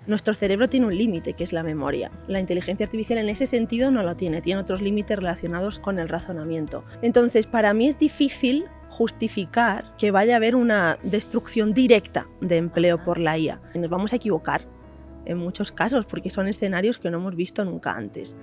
nuestro cerebro tiene un límite, que es la memoria. La inteligencia artificial en ese sentido no lo tiene otros límites relacionados con el razonamiento. Entonces, para mí es difícil justificar que vaya a haber una destrucción directa de empleo por la IA. Nos vamos a equivocar en muchos casos porque son escenarios que no hemos visto nunca antes.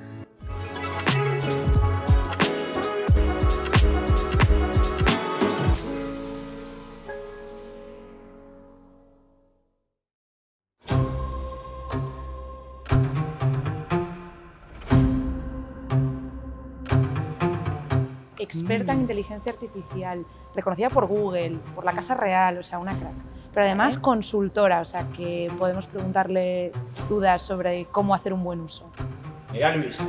Experta en inteligencia artificial, reconocida por Google, por la Casa Real, o sea, una crack. Pero además consultora, o sea, que podemos preguntarle dudas sobre cómo hacer un buen uso. Mira, Luis.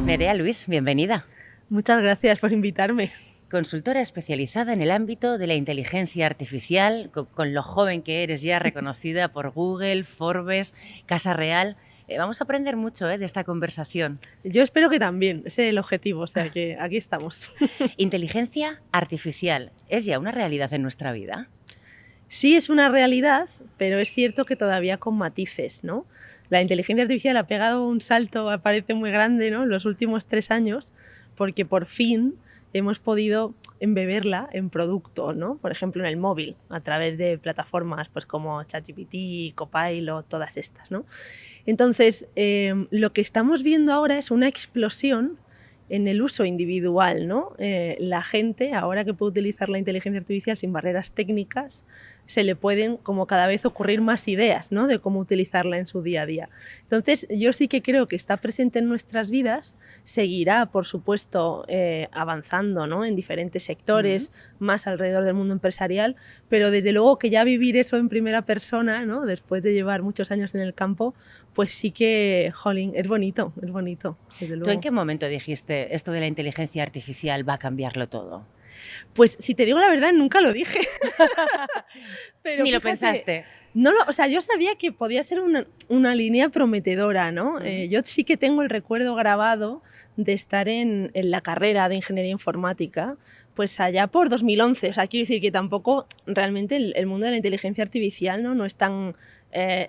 Nerea Luis, bienvenida. Muchas gracias por invitarme. Consultora especializada en el ámbito de la inteligencia artificial, con lo joven que eres ya reconocida por Google, Forbes, Casa Real. Vamos a aprender mucho de esta conversación. Yo espero que también, ese es el objetivo, o sea que aquí estamos. Inteligencia artificial, ¿es ya una realidad en nuestra vida? Sí es una realidad, pero es cierto que todavía con matices, ¿no? La inteligencia artificial ha pegado un salto, parece muy grande, ¿no?, en los últimos 3 años, porque por fin hemos podido embeberla en producto, ¿no? Por ejemplo, en el móvil, a través de plataformas pues, como ChatGPT, Copilot, todas estas, ¿no? Entonces, lo que estamos viendo ahora es una explosión en el uso individual, ¿no? La gente, ahora que puede utilizar la inteligencia artificial sin barreras técnicas, se le pueden como cada vez ocurrir más ideas, ¿no?, de cómo utilizarla en su día a día. Entonces, yo sí que creo que está presente en nuestras vidas, seguirá, por supuesto, avanzando, ¿no?, en diferentes sectores, más alrededor del mundo empresarial, pero desde luego que ya vivir eso en primera persona, ¿no?, después de llevar muchos años en el campo, pues sí que, jolín, es bonito, desde luego. ¿Tú en qué momento dijiste esto de la inteligencia artificial va a cambiarlo todo? Pues si te digo la verdad, nunca lo dije. Pero Ni lo fíjate, pensaste. No, o sea, yo sabía que podía ser una línea prometedora, ¿no? Yo sí que tengo el recuerdo grabado de estar en la carrera de Ingeniería Informática, pues allá por 2011. O sea, quiero decir que tampoco realmente el mundo de la inteligencia artificial no es tan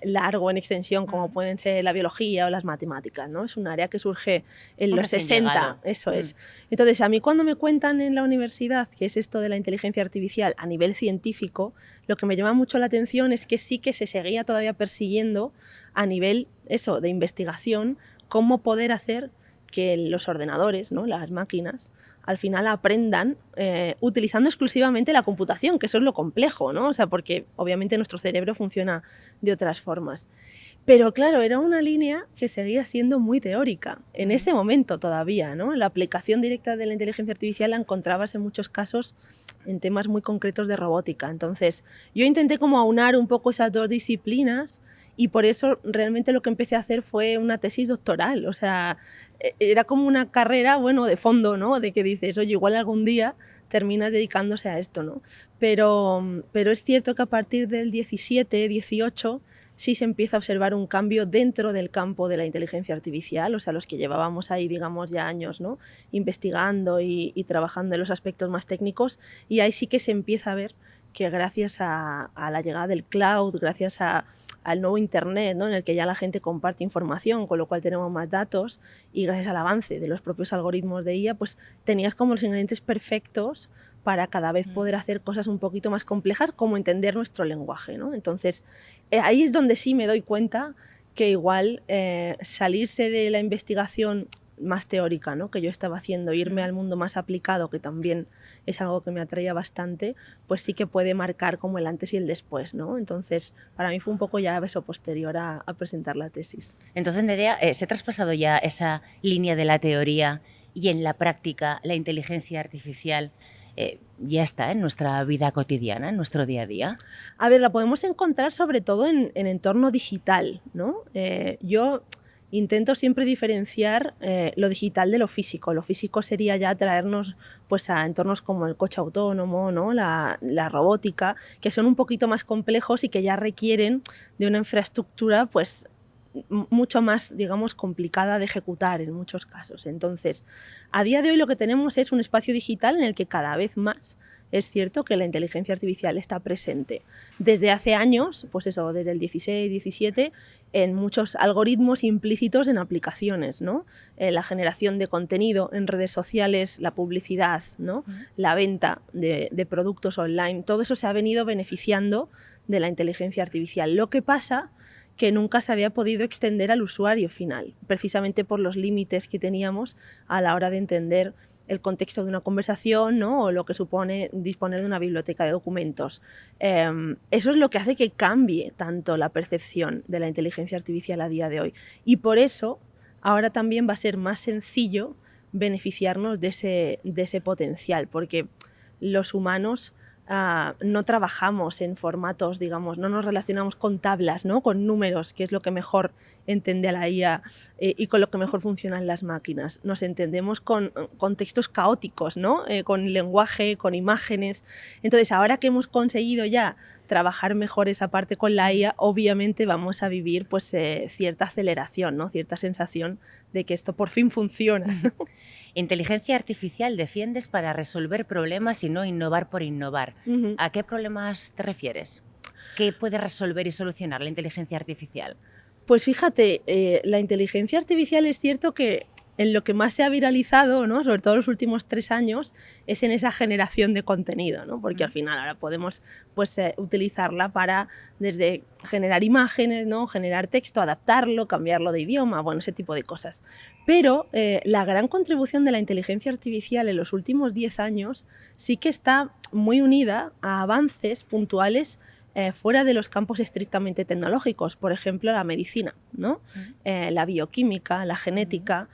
largo en extensión como pueden ser la biología o las matemáticas, ¿no? Es un área que surge en los 60, llegado. eso es. Entonces, a mí cuando me cuentan en la universidad qué es esto de la inteligencia artificial a nivel científico, lo que me llama mucho la atención es que sí que se seguía todavía persiguiendo a nivel de investigación cómo poder hacer que los ordenadores, ¿no?, las máquinas, al final aprendan utilizando exclusivamente la computación, que eso es lo complejo, ¿no? O sea, porque obviamente nuestro cerebro funciona de otras formas. Pero claro, era una línea que seguía siendo muy teórica, en ese momento todavía, ¿no? La aplicación directa de la inteligencia artificial la encontrabas en muchos casos en temas muy concretos de robótica. Entonces, yo intenté como aunar un poco esas dos disciplinas y por eso realmente lo que empecé a hacer fue una tesis doctoral. O sea, era como una carrera, bueno, de fondo, ¿no? De que dices, oye, igual algún día terminas dedicándose a esto, ¿no? Pero es cierto que a partir del 17, 18 sí se empieza a observar un cambio dentro del campo de la inteligencia artificial, o sea, los que llevábamos ahí, digamos, ya años, ¿no?, investigando y trabajando en los aspectos más técnicos, y ahí sí que se empieza a ver que gracias a la llegada del cloud, gracias al nuevo Internet, ¿no?, en el que ya la gente comparte información, con lo cual tenemos más datos, y gracias al avance de los propios algoritmos de IA, pues tenías como los ingredientes perfectos para cada vez poder hacer cosas un poquito más complejas, como entender nuestro lenguaje, ¿no? Entonces, ahí es donde sí me doy cuenta que igual salirse de la investigación más teórica, ¿no?, que yo estaba haciendo, irme al mundo más aplicado, que también es algo que me atraía bastante, pues sí que puede marcar como el antes y el después, ¿no? Entonces, para mí fue un poco ya eso posterior a presentar la tesis. Entonces, Nerea, ¿se ha traspasado ya esa línea de la teoría y en la práctica la inteligencia artificial ya está en nuestra vida cotidiana, en nuestro día a día? A ver, la podemos encontrar sobre todo en entorno digital, ¿no? Yo intento siempre diferenciar lo digital de lo físico. Lo físico sería ya traernos pues, a entornos como el coche autónomo, ¿no?, la robótica, que son un poquito más complejos y que ya requieren de una infraestructura pues, mucho más, digamos, complicada de ejecutar en muchos casos. Entonces, a día de hoy lo que tenemos es un espacio digital en el que cada vez más es cierto que la inteligencia artificial está presente. Desde hace años, pues eso, desde el 16, 17, en muchos algoritmos implícitos en aplicaciones, ¿no? La generación de contenido en redes sociales, la publicidad, ¿no? La venta de productos online, todo eso se ha venido beneficiando de la inteligencia artificial. Lo que pasa que nunca se había podido extender al usuario final, precisamente por los límites que teníamos a la hora de entender el contexto de una conversación, ¿no? O lo que supone disponer de una biblioteca de documentos. Eso es lo que hace que cambie tanto la percepción de la inteligencia artificial a día de hoy. Y por eso ahora también va a ser más sencillo beneficiarnos de ese potencial, porque los humanos no trabajamos en formatos, digamos, no nos relacionamos con tablas, ¿no? Con números, que es lo que mejor entiende a la IA y con lo que mejor funcionan las máquinas. Nos entendemos con contextos caóticos, ¿no? Con lenguaje, con imágenes. Entonces, ahora que hemos conseguido ya trabajar mejor esa parte con la IA, obviamente vamos a vivir pues, cierta aceleración, ¿no? Cierta sensación de que esto por fin funciona, ¿no? Inteligencia artificial defiendes para resolver problemas y no innovar por innovar. ¿A qué problemas te refieres? ¿Qué puede resolver y solucionar la inteligencia artificial? Pues fíjate, la inteligencia artificial es cierto que en lo que más se ha viralizado, ¿no? Sobre todo los últimos 3 años, es en esa generación de contenido, ¿no? Porque al final ahora podemos pues, utilizarla para desde generar imágenes, ¿no? Generar texto, adaptarlo, cambiarlo de idioma, bueno, ese tipo de cosas. Pero la gran contribución de la inteligencia artificial en los últimos 10 años sí que está muy unida a avances puntuales fuera de los campos estrictamente tecnológicos, por ejemplo, la medicina, ¿no? La bioquímica, la genética,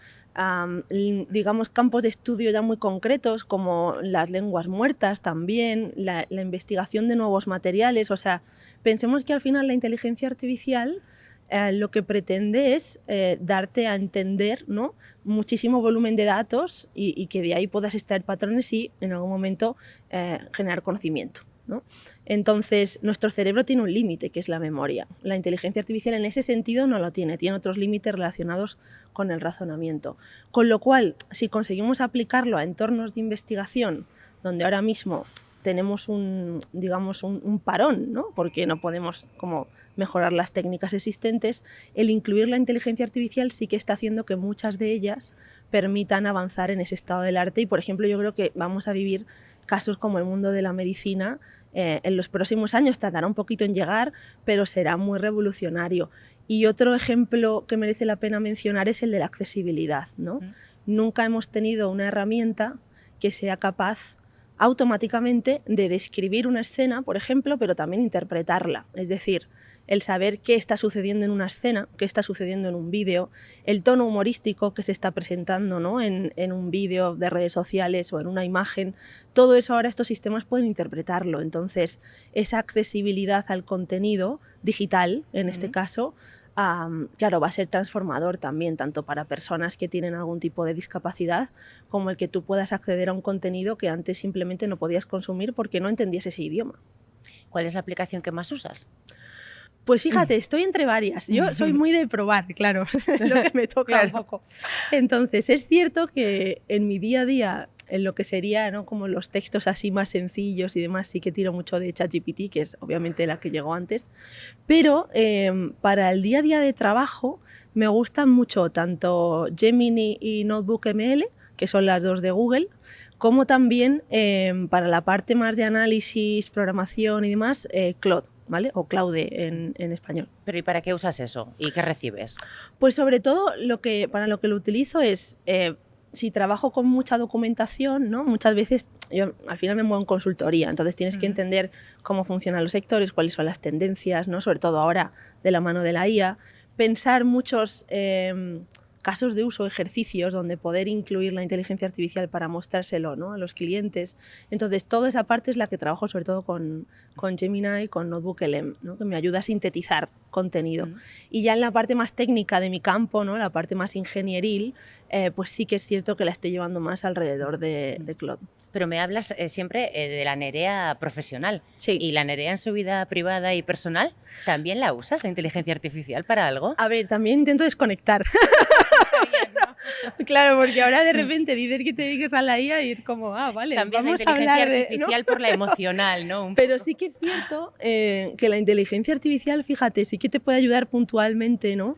digamos campos de estudio ya muy concretos como las lenguas muertas también, la investigación de nuevos materiales. O sea, pensemos que al final la inteligencia artificial lo que pretende es darte a entender, ¿no? Muchísimo volumen de datos y que de ahí puedas extraer patrones y en algún momento generar conocimiento, ¿no? Entonces, nuestro cerebro tiene un límite, que es la memoria. La inteligencia artificial en ese sentido no lo tiene otros límites relacionados con el razonamiento. Con lo cual, si conseguimos aplicarlo a entornos de investigación, donde ahora mismo tenemos un parón, ¿no? Porque no podemos como mejorar las técnicas existentes, el incluir la inteligencia artificial sí que está haciendo que muchas de ellas permitan avanzar en ese estado del arte y, por ejemplo, yo creo que vamos a vivir casos como el mundo de la medicina en los próximos años. Tardará un poquito en llegar, pero será muy revolucionario. Y otro ejemplo que merece la pena mencionar es el de la accesibilidad, ¿no? Nunca hemos tenido una herramienta que sea capaz automáticamente de describir una escena, por ejemplo, pero también interpretarla. Es decir, el saber qué está sucediendo en una escena, qué está sucediendo en un vídeo, el tono humorístico que se está presentando, ¿no? en un vídeo de redes sociales o en una imagen, todo eso ahora estos sistemas pueden interpretarlo. Entonces, esa accesibilidad al contenido digital, en este caso, claro, va a ser transformador también, tanto para personas que tienen algún tipo de discapacidad, como el que tú puedas acceder a un contenido que antes simplemente no podías consumir porque no entendías ese idioma. ¿Cuál es la aplicación que más usas? Pues fíjate, estoy entre varias. Yo soy muy de probar, claro, lo que me toca un poco. Entonces, es cierto que en mi día a día, en lo que sería, ¿no? Como los textos así más sencillos y demás, sí que tiro mucho de ChatGPT, que es obviamente la que llegó antes. Pero para el día a día de trabajo me gustan mucho tanto Gemini y NotebookML, que son las dos de Google, como también para la parte más de análisis, programación y demás, Claude. ¿Vale? O Claude en español. ¿Pero y para qué usas eso? ¿Y qué recibes? Pues sobre todo para lo que lo utilizo es, si trabajo con mucha documentación, ¿no? Muchas veces yo al final me muevo en consultoría, entonces tienes que entender cómo funcionan los sectores, cuáles son las tendencias, ¿no? Sobre todo ahora de la mano de la IA, pensar muchos casos de uso, ejercicios donde poder incluir la inteligencia artificial para mostrárselo, ¿no? A los clientes. Entonces, toda esa parte es la que trabajo sobre todo con Gemini y con NotebookLM, ¿no? Que me ayuda a sintetizar contenido. Mm. Y ya en la parte más técnica de mi campo, ¿no? La parte más ingenieril, pues sí que es cierto que la estoy llevando más alrededor de Claude. Pero me hablas siempre de la Nerea profesional. Sí. ¿Y la Nerea en su vida privada y personal también la usas, la inteligencia artificial, para algo? A ver, también intento desconectar. Claro, porque ahora de repente dices que te dediques a la IA y es como, vale, Cambias la vamos a inteligencia hablar de... artificial por la emocional, ¿no? Pero sí que es cierto que la inteligencia artificial, fíjate, sí que te puede ayudar puntualmente, ¿no?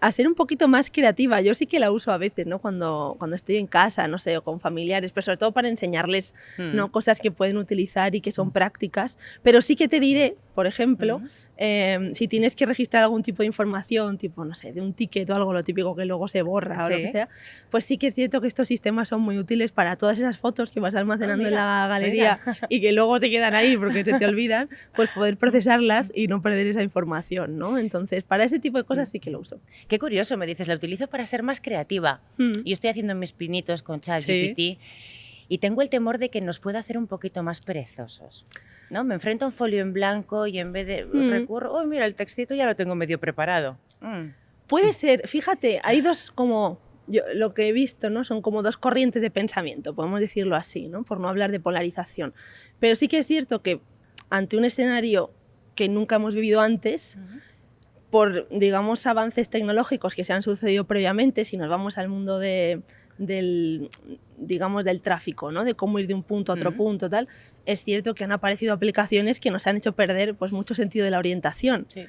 A ser un poquito más creativa. Yo sí que la uso a veces, ¿no? Cuando estoy en casa, no sé, o con familiares, pero sobre todo para enseñarles, ¿no? Cosas que pueden utilizar y que son prácticas. Pero sí que te diré, por ejemplo, si tienes que registrar algún tipo de información, tipo, no sé, de un ticket o algo, lo típico que luego se borra o lo que sea, pues sí que es cierto que estos sistemas son muy útiles para todas esas fotos que vas almacenando en la galería y que luego se quedan ahí porque se te olvidan, pues poder procesarlas y no perder esa información, ¿no? Entonces, para ese tipo de cosas sí que lo uso. Qué curioso, me dices, la utilizo para ser más creativa. Yo estoy haciendo mis pinitos con ChatGPT y tengo el temor de que nos pueda hacer un poquito más perezosos, ¿no? Me enfrento a un folio en blanco y en vez de recurro, mira, el textito ya lo tengo medio preparado. Puede ser, fíjate, hay dos como... Yo, lo que he visto, ¿no? Son como dos corrientes de pensamiento, podemos decirlo así, ¿no? Por no hablar de polarización. Pero sí que es cierto que ante un escenario que nunca hemos vivido antes, por, digamos, avances tecnológicos que se han sucedido previamente, si nos vamos al mundo del tráfico, ¿no? De cómo ir de un punto a otro punto, tal, es cierto que han aparecido aplicaciones que nos han hecho perder pues, mucho sentido de la orientación. Sí.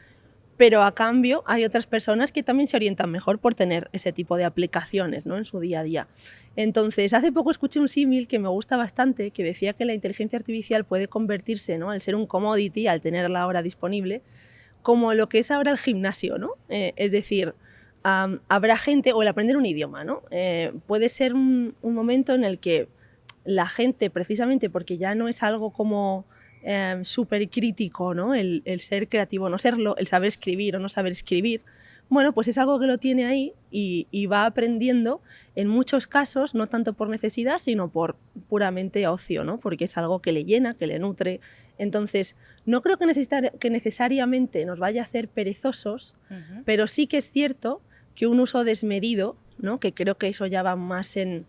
Pero a cambio hay otras personas que también se orientan mejor por tener ese tipo de aplicaciones, ¿no? En su día a día. Entonces, hace poco escuché un símil que me gusta bastante, que decía que la inteligencia artificial puede convertirse, ¿no? Al ser un commodity, al tenerla ahora disponible, como lo que es ahora el gimnasio, ¿no? Es decir, habrá gente, o el aprender un idioma, ¿no? Puede ser un momento en el que la gente, precisamente porque ya no es algo como súper crítico, ¿no? El ser creativo, no serlo, el saber escribir o no saber escribir, bueno, pues es algo que lo tiene ahí y va aprendiendo en muchos casos, no tanto por necesidad, sino por puramente ocio, ¿no? Porque es algo que le llena, que le nutre. Entonces, no creo que necesariamente nos vaya a hacer perezosos, pero sí que es cierto que un uso desmedido, ¿no? Que creo que eso ya va más en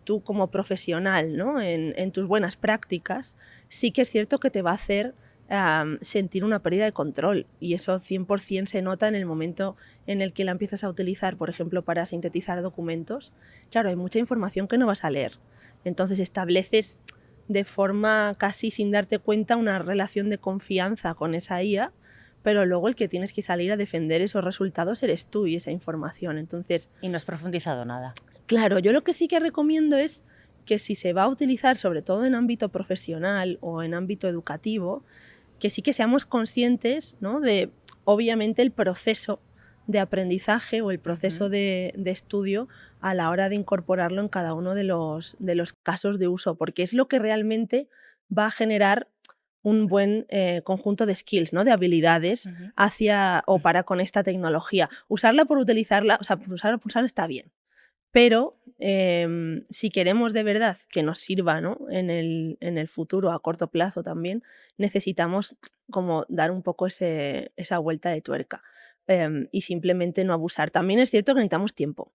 tú como profesional, ¿no? En tus buenas prácticas, sí que es cierto que te va a hacer sentir una pérdida de control, y eso 100% se nota en el momento en el que la empiezas a utilizar, por ejemplo, para sintetizar documentos. Claro, hay mucha información que no vas a leer, entonces estableces de forma casi sin darte cuenta una relación de confianza con esa IA, pero luego el que tienes que salir a defender esos resultados eres tú y esa información. Entonces, y no has profundizado nada. Claro, yo lo que sí que recomiendo es que si se va a utilizar, sobre todo en ámbito profesional o en ámbito educativo, que sí que seamos conscientes, ¿no? De, obviamente, el proceso de aprendizaje o el proceso de estudio a la hora de incorporarlo en cada uno de los casos de uso, porque es lo que realmente va a generar un buen conjunto de skills, ¿no? De habilidades hacia o para con esta tecnología. Usarla por utilizarla, o sea, por usarla está bien. Pero si queremos de verdad que nos sirva, ¿no? en el futuro, a corto plazo también, necesitamos como dar un poco esa vuelta de tuerca y simplemente no abusar. También es cierto que necesitamos tiempo,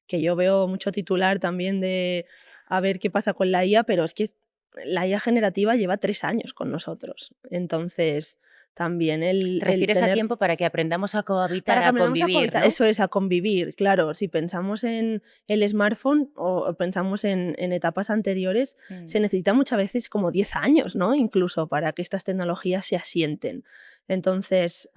que yo veo mucho titular también de a ver qué pasa con la IA, pero es que la IA generativa lleva 3 años con nosotros. Entonces, también ¿Te refieres a tiempo para que aprendamos a cohabitar, para que a aprendamos convivir, ¿no? Eso es, a convivir, claro. Si pensamos en el smartphone o pensamos en etapas anteriores, se necesita muchas veces como 10 años, ¿no? Incluso para que estas tecnologías se asienten. Entonces,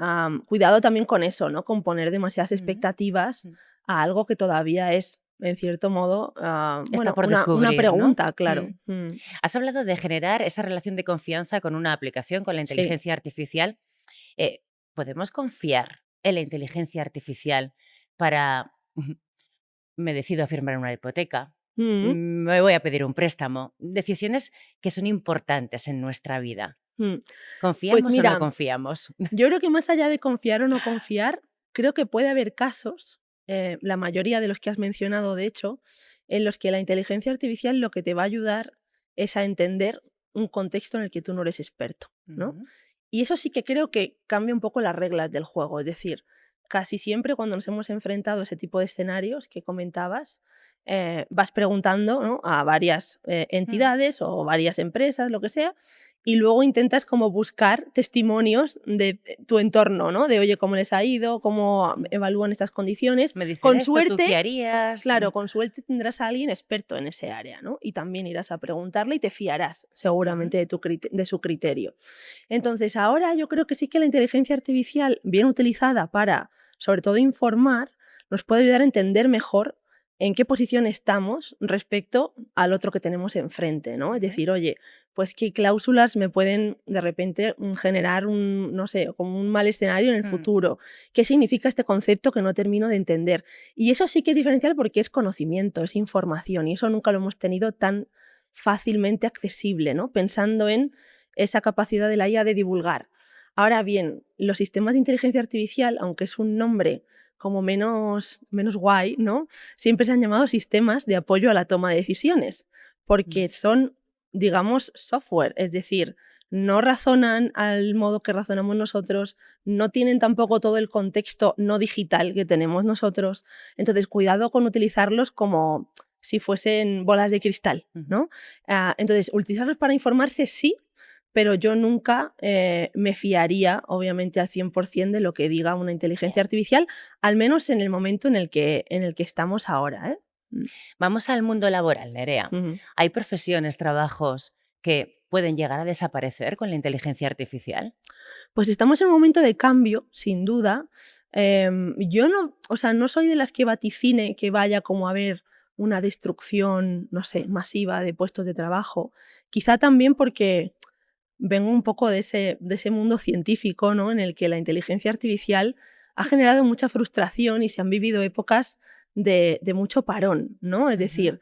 cuidado también con eso, ¿no? Con poner demasiadas expectativas a algo que todavía es, en cierto modo, Está por una descubrir, pregunta, ¿no? claro. Has hablado de generar esa relación de confianza con una aplicación, con la inteligencia artificial. ¿Podemos confiar en la inteligencia artificial para... me decido a firmar una hipoteca, me voy a pedir un préstamo? Decisiones que son importantes en nuestra vida. ¿Confiamos Pues mira, o no confiamos? Yo creo que más allá de confiar o no confiar, creo que puede haber casos, la mayoría de los que has mencionado, de hecho, en los que la inteligencia artificial lo que te va a ayudar es a entender un contexto en el que tú no eres experto, ¿no? Y eso sí que creo que cambia un poco las reglas del juego. Es decir, casi siempre cuando nos hemos enfrentado a ese tipo de escenarios que comentabas, vas preguntando, ¿no?, a varias Mm. entidades o varias empresas, lo que sea, y luego intentas como buscar testimonios de tu entorno, ¿no? De, oye, cómo les ha ido, cómo evalúan estas condiciones. Me dicen Con esto, ¿tú qué suerte, harías? claro, con suerte tendrás a alguien experto en ese área, ¿no? Y también irás a preguntarle y te fiarás Ujú. seguramente de su criterio. Entonces, ahora yo creo que sí que la inteligencia artificial, bien utilizada para, sobre todo, informar, nos puede ayudar a entender mejor en qué posición estamos respecto al otro que tenemos enfrente, ¿no? Es Ujú. decir, oye, pues qué cláusulas me pueden de repente generar un, no sé, como un mal escenario en el Mm. futuro. ¿Qué significa este concepto que no termino de entender? Y eso sí que es diferencial porque es conocimiento, es información, y eso nunca lo hemos tenido tan fácilmente accesible, ¿no? Pensando en esa capacidad de la IA de divulgar. Ahora bien, los sistemas de inteligencia artificial, aunque es un nombre como menos guay, ¿no? Siempre se han llamado sistemas de apoyo a la toma de decisiones, Mm. porque son, digamos, software, es decir, no razonan al modo que razonamos nosotros, no tienen tampoco todo el contexto no digital que tenemos nosotros. Entonces, cuidado con utilizarlos como si fuesen bolas de cristal, Ujú. ¿no? Entonces, utilizarlos para informarse sí, pero yo nunca me fiaría, obviamente, al 100% de lo que diga una inteligencia artificial, al menos en el momento en el que estamos ahora, ¿eh? Vamos al mundo laboral, Nerea. Ujú. ¿Hay profesiones, trabajos que pueden llegar a desaparecer con la inteligencia artificial? Pues estamos en un momento de cambio, sin duda. Yo no, o sea, no soy de las que vaticine que vaya como a haber una destrucción, no sé, masiva de puestos de trabajo. Quizá también porque vengo un poco de ese mundo científico, ¿no?, en el que la inteligencia artificial ha generado mucha frustración y se han vivido épocas de mucho parón, ¿no? Es Ujú. decir,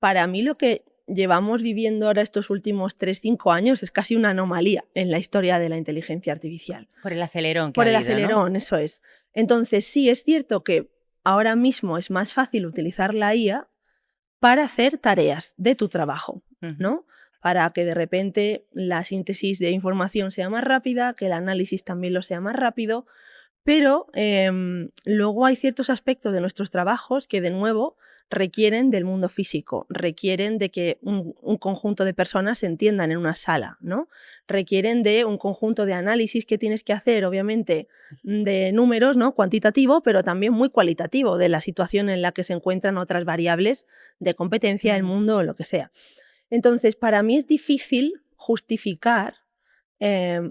para mí lo que llevamos viviendo ahora estos últimos 3 5 años es casi una anomalía en la historia de la inteligencia artificial. Por el acelerón que ha Por el habido, ¿no? acelerón, eso es. Entonces, sí, es cierto que ahora mismo es más fácil utilizar la IA para hacer tareas de tu trabajo, Ujú. ¿no? Para que de repente la síntesis de información sea más rápida, que el análisis también lo sea más rápido, pero luego hay ciertos aspectos de nuestros trabajos que, de nuevo, requieren del mundo físico, requieren de que un conjunto de personas se entiendan en una sala, ¿no? Requieren de un conjunto de análisis que tienes que hacer, obviamente, de números, ¿no?, cuantitativo, pero también muy cualitativo, de la situación en la que se encuentran otras variables de competencia, el Mm. mundo o lo que sea. Entonces, para mí es difícil justificar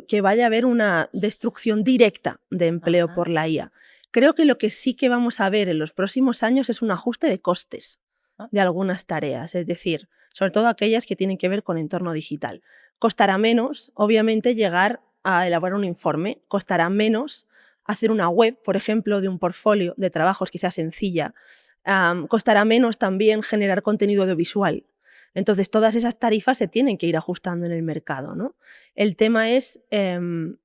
que vaya a haber una destrucción directa de empleo Ajá. por la IA. Creo que lo que sí que vamos a ver en los próximos años es un ajuste de costes Ah. de algunas tareas, es decir, sobre todo aquellas que tienen que ver con entorno digital. Costará menos, obviamente, llegar a elaborar un informe, costará menos hacer una web, por ejemplo, de un portfolio de trabajos que sea sencilla, costará menos también generar contenido audiovisual. Entonces, todas esas tarifas se tienen que ir ajustando en el mercado, ¿no? El tema es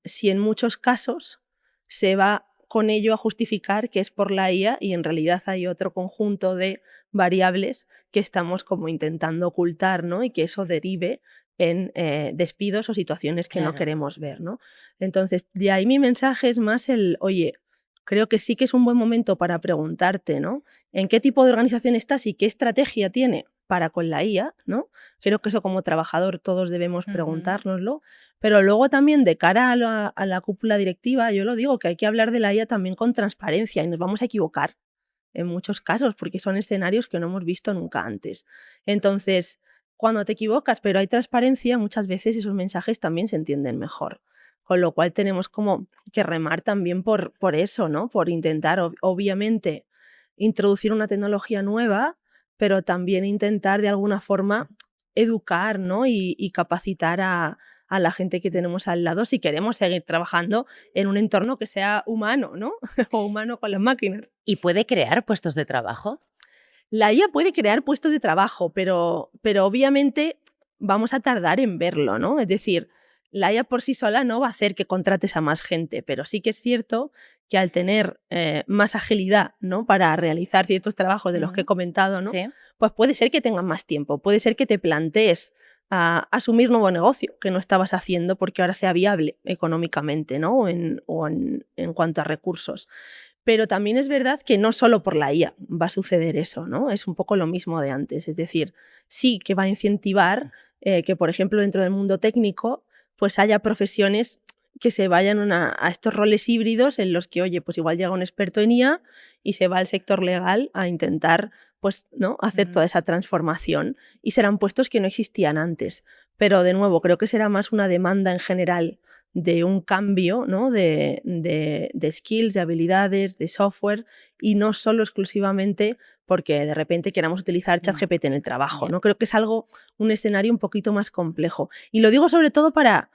si en muchos casos se va con ello a justificar que es por la IA y en realidad hay otro conjunto de variables que estamos como intentando ocultar, ¿no? Y que eso derive en despidos o situaciones que no Claro. queremos ver, ¿no? Entonces, de ahí mi mensaje es más el, oye, creo que sí que es un buen momento para preguntarte, ¿no?, en qué tipo de organización estás y qué estrategia tiene para con la IA, ¿no? Creo que eso, como trabajador, todos debemos Ujú. preguntárnoslo, pero luego también, de cara a la cúpula directiva, yo lo digo, que hay que hablar de la IA también con transparencia, y nos vamos a equivocar en muchos casos, porque son escenarios que no hemos visto nunca antes. Entonces, cuando te equivocas, pero hay transparencia, muchas veces esos mensajes también se entienden mejor. Con lo cual tenemos como que remar también por eso, ¿no? Por intentar, obviamente, introducir una tecnología nueva, pero también intentar de alguna forma educar, ¿no?, y capacitar a la gente que tenemos al lado si queremos seguir trabajando en un entorno que sea humano, ¿no? O humano con las máquinas. ¿Y puede crear puestos de trabajo? La IA puede crear puestos de trabajo, pero obviamente vamos a tardar en verlo, ¿no? Es decir, la IA por sí sola no va a hacer que contrates a más gente, pero sí que es cierto que al tener más agilidad, ¿no?, para realizar ciertos trabajos de los que he Ujú. comentado, ¿no?, Sí. pues puede ser que tengan más tiempo, puede ser que te plantees a asumir nuevo negocio que no estabas haciendo porque ahora sea viable económicamente, ¿no? En cuanto a recursos. Pero también es verdad que no solo por la IA va a suceder eso, ¿no? Es un poco lo mismo de antes. Es decir, sí que va a incentivar que, por ejemplo, dentro del mundo técnico, pues haya profesiones que se vayan a estos roles híbridos en los que, oye, pues igual llega un experto en IA y se va al sector legal a intentar, pues, ¿no? hacer toda esa transformación. Y serán puestos que no existían antes. Pero, de nuevo, creo que será más una demanda en general de un cambio, ¿no? de skills, de habilidades, de software, y no solo exclusivamente porque de repente queramos utilizar ChatGPT en el trabajo, ¿no? Creo que es un escenario un poquito más complejo. Y lo digo sobre todo para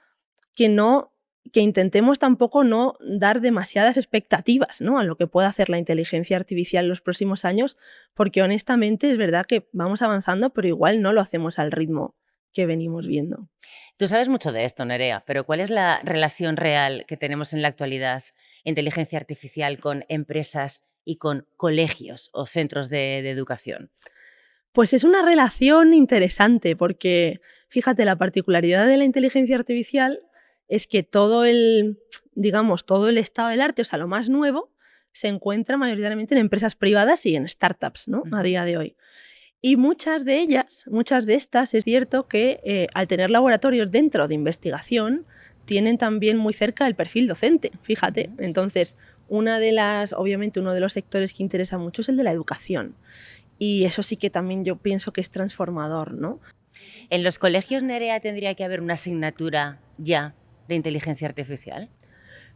que intentemos tampoco no dar demasiadas expectativas, ¿no? a lo que pueda hacer la inteligencia artificial en los próximos años, porque honestamente es verdad que vamos avanzando, pero igual no lo hacemos al ritmo que venimos viendo. Tú sabes mucho de esto, Nerea, pero ¿cuál es la relación real que tenemos en la actualidad, inteligencia artificial, con empresas y con colegios o centros de educación? Pues es una relación interesante porque, fíjate, la particularidad de la inteligencia artificial es que todo el estado del arte, o sea, lo más nuevo, se encuentra mayoritariamente en empresas privadas y en startups, ¿no? A día de hoy. Y muchas de estas, es cierto que al tener laboratorios dentro de investigación, tienen también muy cerca el perfil docente, fíjate. Entonces, obviamente uno de los sectores que interesa mucho es el de la educación. Y eso sí que también yo pienso que es transformador, ¿no? ¿En los colegios, Nerea, tendría que haber una asignatura ya de inteligencia artificial?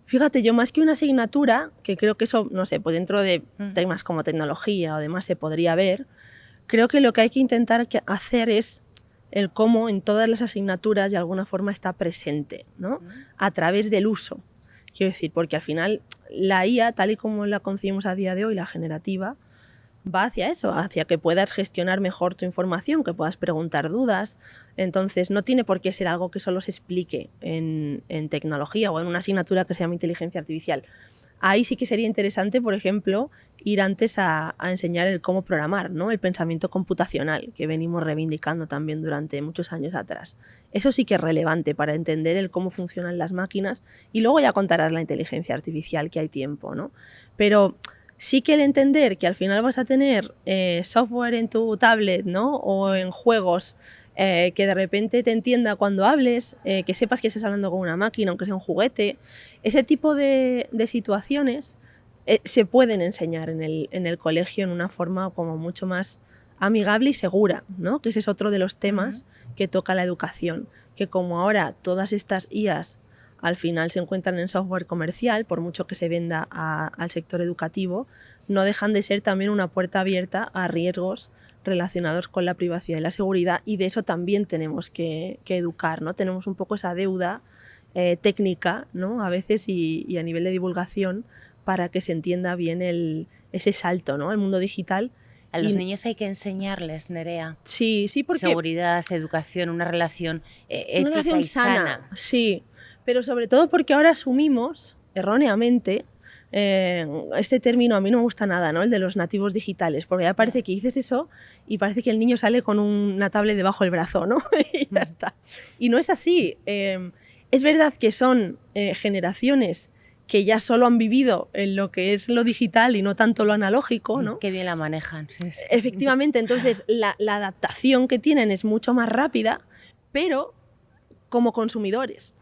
Fíjate, yo más que una asignatura, que creo que eso, no sé, pues dentro de temas como tecnología o demás se podría ver, creo que lo que hay que intentar hacer es el cómo en todas las asignaturas de alguna forma está presente, ¿no? A través del uso. Quiero decir, porque al final la IA, tal y como la concebimos a día de hoy, la generativa, va hacia eso, hacia que puedas gestionar mejor tu información, que puedas preguntar dudas. Entonces, no tiene por qué ser algo que solo se explique en tecnología o en una asignatura que se llama inteligencia artificial. Ahí sí que sería interesante, por ejemplo, ir antes a enseñar el cómo programar, ¿no? El pensamiento computacional, que venimos reivindicando también durante muchos años atrás. Eso sí que es relevante para entender el cómo funcionan las máquinas, y luego ya contarás la inteligencia artificial, que hay tiempo, ¿no? Pero sí que el entender que al final vas a tener software en tu tablet, ¿no? O en juegos que de repente te entienda cuando hables, que sepas que estás hablando con una máquina, aunque sea un juguete. Ese tipo de situaciones se pueden enseñar en el colegio en una forma como mucho más amigable y segura, ¿no? Que ese es otro de los temas que toca la educación, que como ahora todas estas IAs al final se encuentran en software comercial, por mucho que se venda al sector educativo, no dejan de ser también una puerta abierta a riesgos relacionados con la privacidad y la seguridad, y de eso también tenemos que educar, ¿no? Tenemos un poco esa deuda técnica, ¿no? A veces y a nivel de divulgación, para que se entienda bien ese salto, ¿no? al mundo digital. A los niños hay que enseñarles, Nerea. Sí, porque seguridad, educación, una relación ética una relación y sana. Sí, pero sobre todo porque ahora asumimos erróneamente este término, a mí no me gusta nada, ¿no? El de los nativos digitales, porque ya parece que dices eso y parece que el niño sale con una tablet debajo del brazo, ¿no? Y ya está. Y no es así. Es verdad que son generaciones que ya solo han vivido en lo que es lo digital y no tanto lo analógico, ¿no? Qué bien la manejan. Efectivamente, entonces la adaptación que tienen es mucho más rápida, pero como consumidores,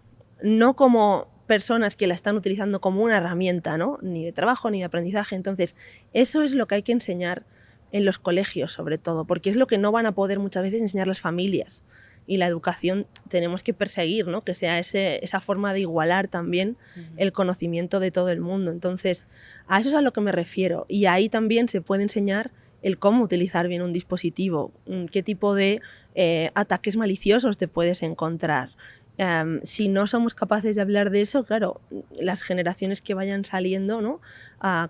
no como personas que la están utilizando como una herramienta, ¿no? Ni de trabajo ni de aprendizaje. Entonces, eso es lo que hay que enseñar en los colegios, sobre todo, porque es lo que no van a poder muchas veces enseñar las familias. Y la educación tenemos que perseguir, ¿no? Que sea esa forma de igualar también el conocimiento de todo el mundo. Entonces, a eso es a lo que me refiero. Y ahí también se puede enseñar el cómo utilizar bien un dispositivo, qué tipo de ataques maliciosos te puedes encontrar. Si no somos capaces de hablar de eso, claro, las generaciones que vayan saliendo, ¿no?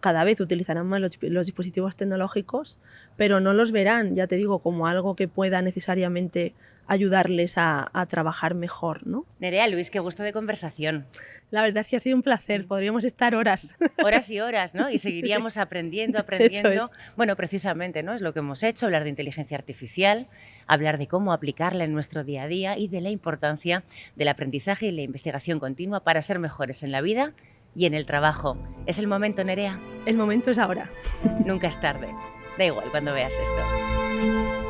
cada vez utilizarán más los dispositivos tecnológicos, pero no los verán, ya te digo, como algo que pueda necesariamente ayudarles a trabajar mejor, ¿no? Nerea, Luis, qué gusto de conversación. La verdad es que ha sido un placer, podríamos estar horas. Horas y horas, ¿no? Y seguiríamos aprendiendo. Eso es. Bueno, precisamente, ¿no? Es lo que hemos hecho, hablar de inteligencia artificial, hablar de cómo aplicarla en nuestro día a día y de la importancia del aprendizaje y la investigación continua para ser mejores en la vida y en el trabajo. ¿Es el momento, Nerea? El momento es ahora. Nunca es tarde. Da igual cuando veas esto. Gracias.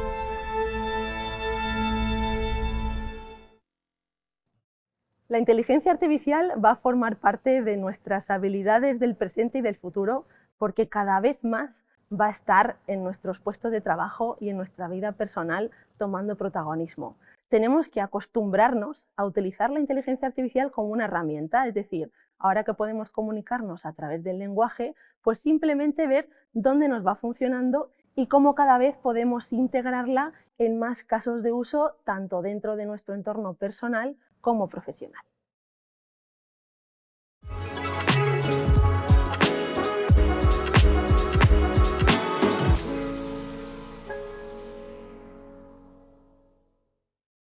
La inteligencia artificial va a formar parte de nuestras habilidades del presente y del futuro porque cada vez más va a estar en nuestros puestos de trabajo y en nuestra vida personal tomando protagonismo. Tenemos que acostumbrarnos a utilizar la inteligencia artificial como una herramienta, es decir, ahora que podemos comunicarnos a través del lenguaje, pues simplemente ver dónde nos va funcionando y cómo cada vez podemos integrarla en más casos de uso, tanto dentro de nuestro entorno personal como profesional.